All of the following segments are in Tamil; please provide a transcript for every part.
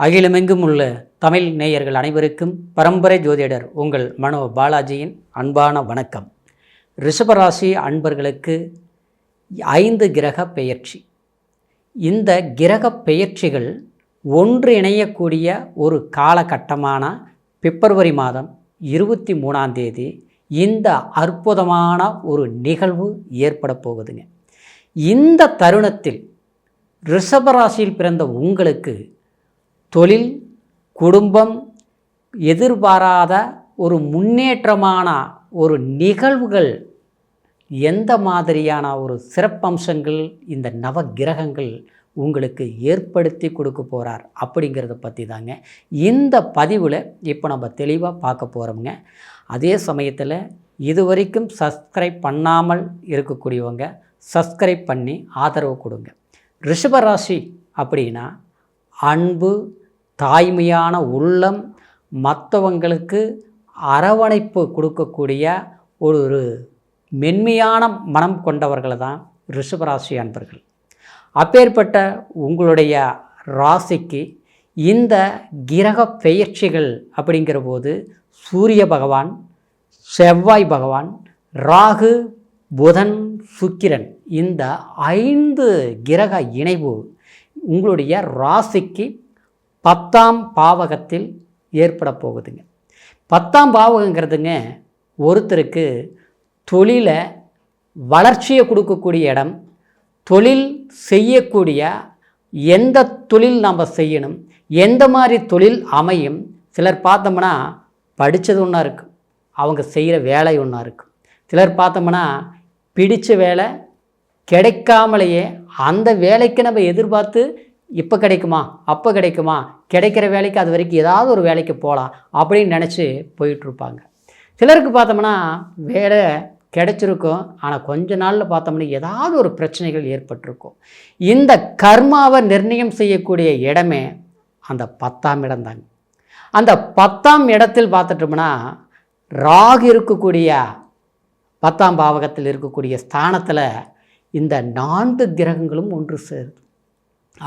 அகிலமெங்கும் உள்ள தமிழ் நேயர்கள் அனைவருக்கும் பரம்பரை ஜோதிடர் உங்கள் மனோ பாலாஜியின் அன்பான வணக்கம். ரிஷபராசி அன்பர்களுக்கு 5 கிரக பெயர்ச்சி. இந்த கிரக பெயர்ச்சிகள் ஒன்று இணையக்கூடிய ஒரு காலகட்டமான பிப்ரவரி மாதம் 23ஆம் தேதி இந்த அற்புதமான ஒரு நிகழ்வு ஏற்பட போகுதுங்க. இந்த தருணத்தில் ரிஷபராசியில் பிறந்த உங்களுக்கு தொழில், குடும்பம், எதிர்பாராத ஒரு முன்னேற்றமான ஒரு நிகழ்வுகள், எந்த மாதிரியான ஒரு சிறப்பம்சங்கள் இந்த நவ கிரகங்கள் உங்களுக்கு ஏற்படுத்தி கொடுக்க போகிறார் அப்படிங்கிறத பற்றி தாங்க இந்த பதிவில் இப்போ நம்ம தெளிவாக பார்க்க போகிறோம்ங்க. அதே சமயத்தில் இதுவரைக்கும் சப்ஸ்கிரைப் பண்ணாமல் இருக்கக்கூடியவங்க சப்ஸ்கிரைப் பண்ணி ஆதரவு கொடுங்க. ரிஷபராசி அப்படின்னா அன்பு, தாய்மையான உள்ளம், மற்றவங்களுக்கு அரவணைப்பு கொடுக்கக்கூடிய ஒரு மென்மையான மனம் கொண்டவர்கள் தான் ரிஷபராசி அன்பர்கள். அப்பேற்பட்ட உங்களுடைய ராசிக்கு இந்த கிரக பெயர்ச்சிகள் அப்படிங்கிற போது சூரிய பகவான், செவ்வாய் பகவான், ராகு, புதன், சுக்கிரன், இந்த 5 கிரக இணைவு உங்களுடைய ராசிக்கு 10ஆம் பாவகத்தில் ஏற்பட போகுதுங்க. 10ஆம் பாவகங்கிறதுங்க ஒருத்தருக்கு தொழிலை வளர்ச்சியை கொடுக்கக்கூடிய இடம், தொழில் செய்யக்கூடிய எந்த தொழில் நாம் செய்யணும், எந்த மாதிரி தொழில் அமையும். சிலர் பார்த்தோம்னா படித்தது ஒன்றா இருக்கும், அவங்க செய்கிற வேலை ஒன்றா இருக்கும். சிலர் பார்த்தோம்னா பிடித்த வேலை கிடைக்காமலேயே அந்த வேலைக்கு நம்ம எதிர்பார்த்து இப்போ கிடைக்குமா, அப்போ கிடைக்குமா, கிடைக்கிற வேலைக்கு அது வரைக்கும் ஏதாவது ஒரு வேலைக்கு போகலாம் அப்படின்னு நினச்சி போயிட்டுருப்பாங்க. சிலருக்கு பார்த்தோம்னா வேலை கிடைச்சிருக்கும், ஆனால் கொஞ்ச நாளில் பார்த்தோம்னா ஏதாவது ஒரு பிரச்சனைகள் ஏற்பட்டிருக்கும். இந்த கர்மாவை நிர்ணயம் செய்யக்கூடிய இடமே அந்த 10ஆம் இடம் தாங்க. அந்த 10ஆம் இடத்தில் பார்த்துட்டோம்னா ராகு இருக்கக்கூடிய 10ஆம் பாவகத்தில் இருக்கக்கூடிய ஸ்தானத்தில் இந்த 4 கிரகங்களும் ஒன்று சேருது.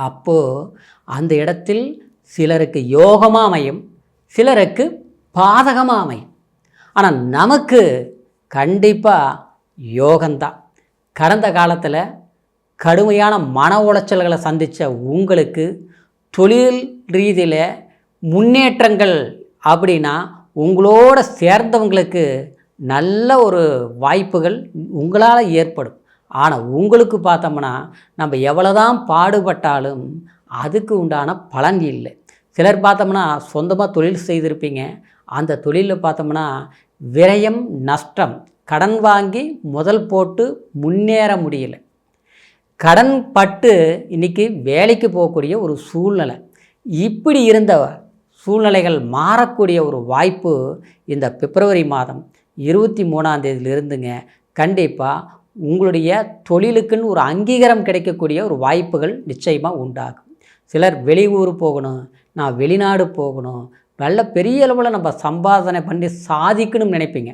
அப்போது அந்த இடத்தில் சிலருக்கு யோகமாக அமையும், சிலருக்கு பாதகமாக அமையும். ஆனால் நமக்கு கண்டிப்பாக யோகம்தான். கடந்த காலத்தில் கடுமையான மன உளைச்சல்களை சந்தித்த உங்களுக்கு தொழில் ரீதியில் முன்னேற்றங்கள் அப்படின்னா உங்களோட சேர்ந்தவங்களுக்கு நல்ல ஒரு வாய்ப்புகள் உங்களால் ஏற்படும். ஆனால் உங்களுக்கு பார்த்தோம்னா நம்ம எவ்வளோதான் பாடுபட்டாலும் அதுக்கு உண்டான பலன் இல்லை. சிலர் பார்த்தோம்னா சொந்தமாக தொழில் செய்திருப்பீங்க, அந்த தொழிலில் பார்த்தோம்னா விரயம், நஷ்டம், கடன் வாங்கி முதல் போட்டு முன்னேற முடியல, கடன் பட்டு இன்றைக்கி வேலைக்கு போகக்கூடிய ஒரு சூழ்நிலை. இப்படி இருந்த சூழ்நிலைகள் மாறக்கூடிய ஒரு வாய்ப்பு இந்த பிப்ரவரி மாதம் 23ஆம் தேதியிலிருந்துங்க கண்டிப்பாக உங்களுடைய தொழிலுக்குன்னு ஒரு அங்கீகாரம் கிடைக்கக்கூடிய ஒரு வாய்ப்புகள் நிச்சயமாக உண்டாகும். சிலர் வெளியூர் போகணும், நான் வெளிநாடு போகணும், நல்ல பெரிய அளவில் நம்ம சம்பாதனை பண்ணி சாதிக்கணும்னு நினைப்பீங்க.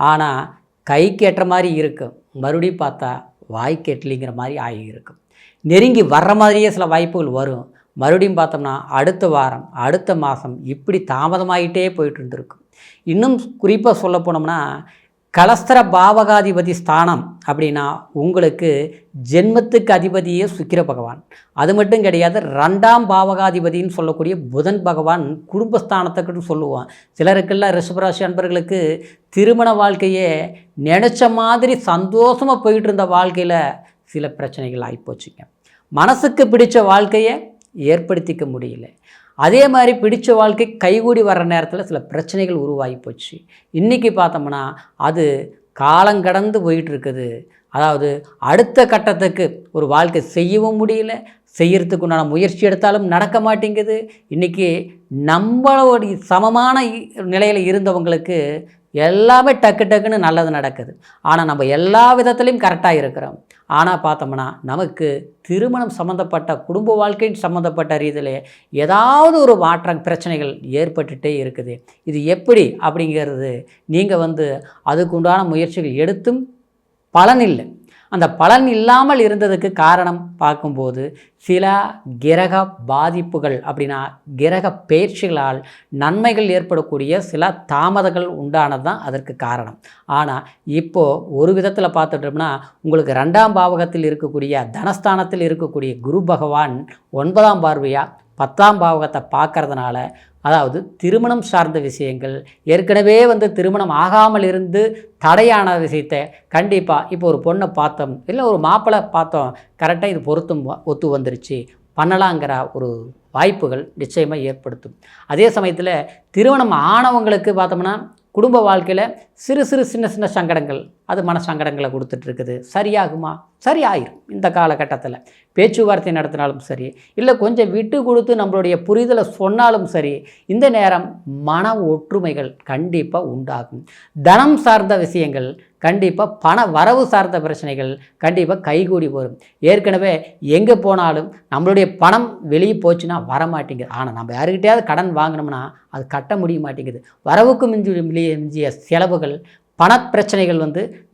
ஆனால் கைக்கு ஏற்ற மாதிரி இருக்கும், மறுபடியும் பார்த்தா வாய்க்கு எட்டலிங்கிற மாதிரி ஆகி இருக்கும். நெருங்கி வர்ற மாதிரியே சில வாய்ப்புகள் வரும், மறுபடியும் பார்த்தோம்னா அடுத்த வாரம், அடுத்த மாதம் இப்படி தாமதமாகிட்டே போயிட்டு இருந்திருக்கும். இன்னும் குறிப்பாக சொல்ல போனோம்னா கலஸ்தர பாவகாதிபதி ஸ்தானம் அப்படின்னா உங்களுக்கு ஜென்மத்துக்கு அதிபதியே சுக்கிர பகவான். அது மட்டும் கிடையாது, 2ஆம் பாவகாதிபதின்னு சொல்லக்கூடிய புதன் பகவான் குடும்பஸ்தானத்துக்குன்னு சொல்லுவான். சிலருக்கெல்லாம் ரிஷபராசி அன்பர்களுக்கு திருமண வாழ்க்கையே நினச்ச மாதிரி சந்தோஷமாக போயிட்டு இருந்த வாழ்க்கையில் சில பிரச்சனைகள் ஆகிப்போச்சுங்க. மனசுக்கு பிடிச்ச வாழ்க்கையை ஏற்படுத்திக்க முடியல. அதே மாதிரி பிடிச்ச வாழ்க்கை கைகூடி வர்ற நேரத்தில் சில பிரச்சனைகள் உருவாகி போச்சு. இன்றைக்கி பார்த்தோம்னா அது காலங்கடந்து போயிட்டுருக்குது. அதாவது அடுத்த கட்டத்துக்கு ஒரு வாழ்க்கை செய்யவும் முடியல, செய்கிறதுக்கு உண்டான முயற்சி எடுத்தாலும் நடக்க மாட்டேங்குது. இன்றைக்கி நம்மளோட சமமான நிலையில் இருந்தவங்களுக்கு எல்லாமே டக்கு டக்குன்னு நல்லது நடக்குது. ஆனால் நம்ம எல்லா விதத்துலேயும் கரெக்டாக இருக்கிறோம். ஆனால் பார்த்தோம்னா நமக்கு திருமணம் சம்மந்தப்பட்ட குடும்ப வாழ்க்கை சம்மந்தப்பட்ட ரீதியில் ஏதாவது ஒரு பிரச்சனைகள் ஏற்பட்டுகிட்டே இருக்குது. இது எப்படி அப்படிங்கிறது நீங்கள் அதுக்கு உண்டான முயற்சிகள் எடுத்தும் பலன் இல்லை. அந்த பலன் இல்லாமல் இருந்ததுக்கு காரணம் பார்க்கும்போது சில கிரக பாதிப்புகள் அப்படின்னா கிரக பெயர்ச்சிகளால் நன்மைகள் ஏற்படக்கூடிய சில தாமதங்கள் உண்டானது தான் அதற்கு காரணம். ஆனால் இப்போது ஒரு விதத்தில் பார்த்துட்டோம்னா உங்களுக்கு 2ஆம் பாவகத்தில் இருக்கக்கூடிய தனஸ்தானத்தில் இருக்கக்கூடிய குரு பகவான் 9ஆம் பார்வையாக 10ஆம் பாவகத்தை பார்க்கறதுனால, அதாவது திருமணம் சார்ந்த விஷயங்கள், ஏற்கனவே திருமணம் ஆகாமல் இருந்து தடையான விஷயத்தை கண்டிப்பாக இப்போ ஒரு பொண்ணை பார்த்தோம், இல்லை ஒரு மாப்பிள்ளை பார்த்தோம், கரெக்டாக இது பொருத்தம் ஒத்து வந்துருச்சு, பண்ணலாங்கிற ஒரு வாய்ப்புகள் நிச்சயமாக ஏற்படுத்தும். அதே சமயத்தில் திருமணம் ஆனவங்களுக்கு பார்த்தோம்னா குடும்ப வாழ்க்கையில் சிறு சிறு சின்ன சின்ன சங்கடங்கள், அது மன சங்கடங்களை கொடுத்துட்ருக்குது. சரியாகுமா? சரியாயிரும். இந்த காலகட்டத்தில் பேச்சுவார்த்தை நடத்தினாலும் சரி, இல்லை கொஞ்சம் விட்டு கொடுத்து நம்மளுடைய புரிதலை சொன்னாலும் சரி, இந்த நேரம் மன ஒற்றுமைகள் கண்டிப்பாக உண்டாகும். தனம் சார்ந்த விஷயங்கள் கண்டிப்பாக, பண வரவு சார்ந்த பிரச்சனைகள் கண்டிப்பாக கைகூடி வரும். ஏற்கனவே எங்கே போனாலும் நம்மளுடைய பணம் வெளியே போச்சுன்னா வரமாட்டேங்குது. ஆனால் நம்ம யாருக்கிட்டையாவது கடன் வாங்கினோம்னா அது கட்ட முடிய மாட்டேங்குது. வரவுக்கு மிஞ்சிய செலவுகள், பணப்பிரச்சனைகள்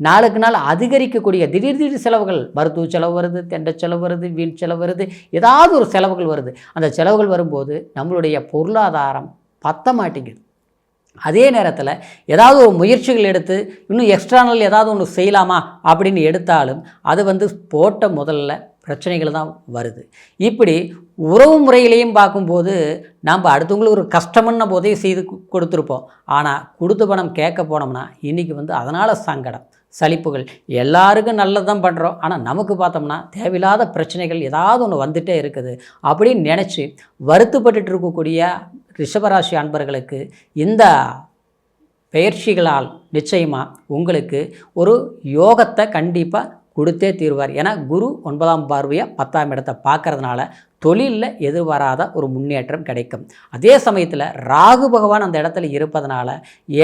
நாளுக்கு நாள் அதிகரிக்கக்கூடிய திடீர் செலவுகள், மருத்துவ செலவு வருது, தெண்டை செலவு வருது, வீண் செலவு வருது, ஏதாவது ஒரு செலவுகள் வருது. அந்த செலவுகள் வரும்போது நம்மளுடைய பொருளாதாரம் பத்த மாட்டேங்குது. அதே நேரத்தில் ஏதாவது ஒரு முயற்சிகள் எடுத்து இன்னும் எக்ஸ்ட்ரானல் ஏதாவது ஒன்று செய்யலாமா அப்படின்னு எடுத்தாலும் அது போட்ட முதல்ல பிரச்சனைகள் தான் வருது. இப்படி உறவு முறையிலையும் பார்க்கும்போது நாம் அடுத்தவங்களுக்கு ஒரு கஷ்டம்ன போதே செய்து கொடுத்துருப்போம். ஆனால் கொடுத்த பணம் கேட்க போனோம்னா இன்றைக்கி அதனால் சங்கடம், சலிப்புகள், எல்லாருக்கும் நல்லது தான் பண்ணுறோம், ஆனால் நமக்கு பார்த்தோம்னா தேவையில்லாத பிரச்சனைகள் ஏதாவது ஒன்று வந்துகிட்டே இருக்குது அப்படின்னு நினச்சி வருத்தப்பட்டு இருக்கக்கூடிய ரிஷபராசி அன்பர்களுக்கு இந்த பெயர்ச்சிகளால் நிச்சயமாக உங்களுக்கு ஒரு யோகத்தை கண்டிப்பாக கொடுத்தே தீர்வார். ஏன்னா குரு 9ஆம் பார்வையாக 10ஆம் இடத்தை பார்க்கறதுனால தொழிலில் எதிர்பாராத ஒரு முன்னேற்றம் கிடைக்கும். அதே சமயத்தில் ராகு பகவான் அந்த இடத்துல இருப்பதனால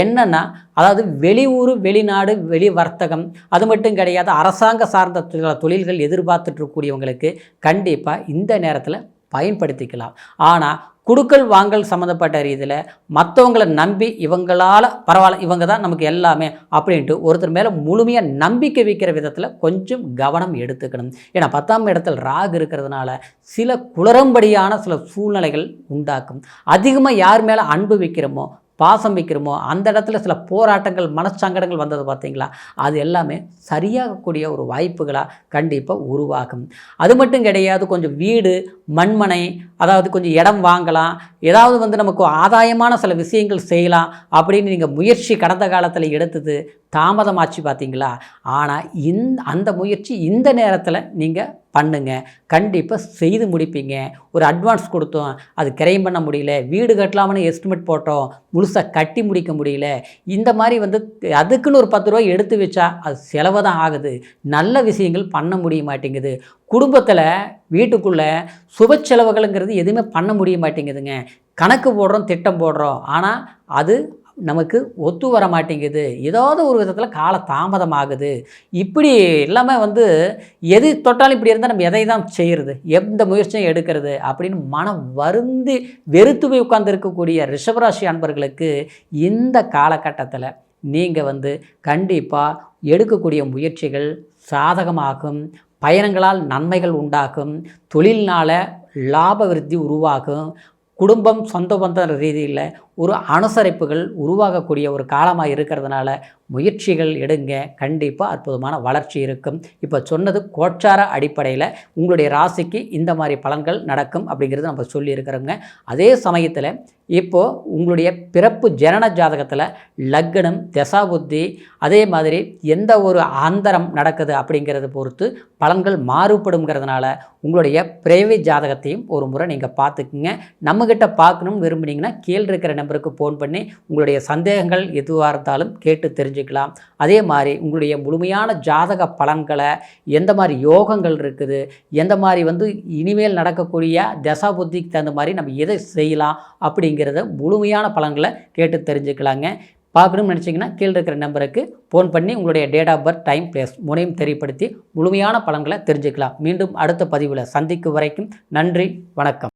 என்னென்னா, அதாவது வெளியூர், வெளிநாடு, வெளி வர்த்தகம் அது மட்டும் கிடையாது, அரசாங்க சார்ந்த தொழில்கள் எதிர்பார்த்துட்ருக்கூடியவங்களுக்கு கண்டிப்பாக இந்த நேரத்தில் பயன்படுத்திக்கலாம். ஆனால் குடுக்கல் வாங்கல் சம்மந்தப்பட்ட ரீதியில் மற்றவங்களை நம்பி இவங்களால் பரவாயில்ல, இவங்க தான் நமக்கு எல்லாமே அப்படின்ட்டு ஒருத்தர் மேலே முழுமையாக நம்பிக்கை வைக்கிற விதத்தில் கொஞ்சம் கவனம் எடுத்துக்கணும். ஏன்னா 10ஆம் இடத்தில் ராகு இருக்கிறதுனால சில குளறும்படியான சில சூழ்நிலைகள் உண்டாக்கும். அதிகமாக யார் மேலே அன்பு வைக்கிறோமோ, பாசம் வைக்கிறோமோ அந்த இடத்துல சில போராட்டங்கள், மனச்சங்கடங்கள் வந்தது பார்த்தீங்களா, அது எல்லாமே சரியாகக்கூடிய ஒரு வாய்ப்புகளாக கண்டிப்பாக உருவாகும். அது மட்டும் கிடையாது, கொஞ்சம் வீடு, மண்மனை, அதாவது கொஞ்சம் இடம் வாங்கலாம், ஏதாவது நமக்கு ஆதாயமான சில விஷயங்கள் செய்யலாம் அப்படின்னு நீங்கள் முயற்சி கடந்த காலத்தில் எடுத்தது தாமதமாச்சு பார்த்தீங்களா. ஆனால் அந்த முயற்சி இந்த நேரத்தில் நீங்கள் பண்ணுங்க, கண்டிப்பாக செய்து முடிப்பீங்க. ஒரு அட்வான்ஸ் கொடுத்தோம், அது கிரைம் பண்ண முடியல, வீடு கட்டலாம்னு எஸ்டிமேட் போட்டோம், முழுசாக கட்டி முடிக்க முடியல, இந்த மாதிரி அதுக்குன்னு ஒரு 10 ரூபா எடுத்து வச்சா அது செலவு தான் ஆகுது, நல்ல விஷயங்கள் பண்ண முடிய மாட்டேங்குது. குடும்பத்தில் வீட்டுக்குள்ளே சுப செலவுகளுங்கிறது எதுவுமே பண்ண முடிய மாட்டேங்குதுங்க. கணக்கு போடுறோம், திட்டம் போடுறோம், ஆனால் அது நமக்கு ஒத்து வர மாட்டேங்குது, ஏதாவது ஒரு விதத்தில் கால தாமதமாகுது. இப்படி இல்லாமல் எது தொட்டாலும் இப்படி இருந்தால் நம்ம எதை தான் செய்கிறது, எந்த முயற்சியும் எடுக்கிறது அப்படின்னு மனம் வருந்தி வெறுத்து போய் உட்கார்ந்து இருக்கக்கூடிய ரிஷபராசி அன்பர்களுக்கு இந்த காலகட்டத்தில் நீங்கள் கண்டிப்பாக எடுக்கக்கூடிய முயற்சிகள் சாதகமாகும், பயணங்களால் நன்மைகள் உண்டாகும், தொழில்னால் லாப விருத்தி உருவாகும், குடும்பம், சொந்த பந்த ரீதியில் ஒரு அனுசரிப்புகள் உருவாகக்கூடிய ஒரு காலமாக இருக்கிறதுனால முயற்சிகள் எடுங்க, கண்டிப்பாக அற்புதமான வளர்ச்சி இருக்கும். இப்போ சொன்னது கோச்சார அடிப்படையில் உங்களுடைய ராசிக்கு இந்த மாதிரி பலன்கள் நடக்கும் அப்படிங்கிறது நம்ம சொல்லியிருக்கிறோங்க. அதே சமயத்தில் இப்போது உங்களுடைய பிறப்பு ஜனன ஜாதகத்தில் லக்னம், தசாபுத்தி, அதே மாதிரி எந்த ஒரு அந்தரம் நடக்குது அப்படிங்கிறத பொறுத்து பலன்கள் மாறுபடுங்கிறதுனால உங்களுடைய பிறவி ஜாதகத்தையும் ஒரு முறை நீங்கள் பார்த்துக்குங்க. நம்மக்கிட்ட பார்க்கணும்னு விரும்புனீங்கன்னா கீழே இருக்கிற நம்பருக்கு ஃபோன் பண்ணி உங்களுடைய சந்தேகங்கள் எதுவாக இருந்தாலும் கேட்டு தெரிஞ்சுக்கலாம். அதே மாதிரி உங்களுடைய முழுமையான ஜாதக பலன்களை, எந்த மாதிரி யோகங்கள் இருக்குது, எந்த மாதிரி இனிமேல் நடக்கக்கூடிய தசா புத்திக்கு தகுந்த மாதிரி நம்ம எதை செய்யலாம் அப்படிங்கிறத முழுமையான பலன்களை கேட்டு தெரிஞ்சுக்கலாங்க. பார்க்கணும்னு நினச்சிங்கன்னா கீழே இருக்கிற நம்பருக்கு ஃபோன் பண்ணி உங்களுடைய date of birth, time, place மூணையும் தெரியப்படுத்தி முழுமையான பலன்களை தெரிஞ்சுக்கலாம். மீண்டும் அடுத்த பதிவில் சந்திக்கும் வரைக்கும் நன்றி, வணக்கம்.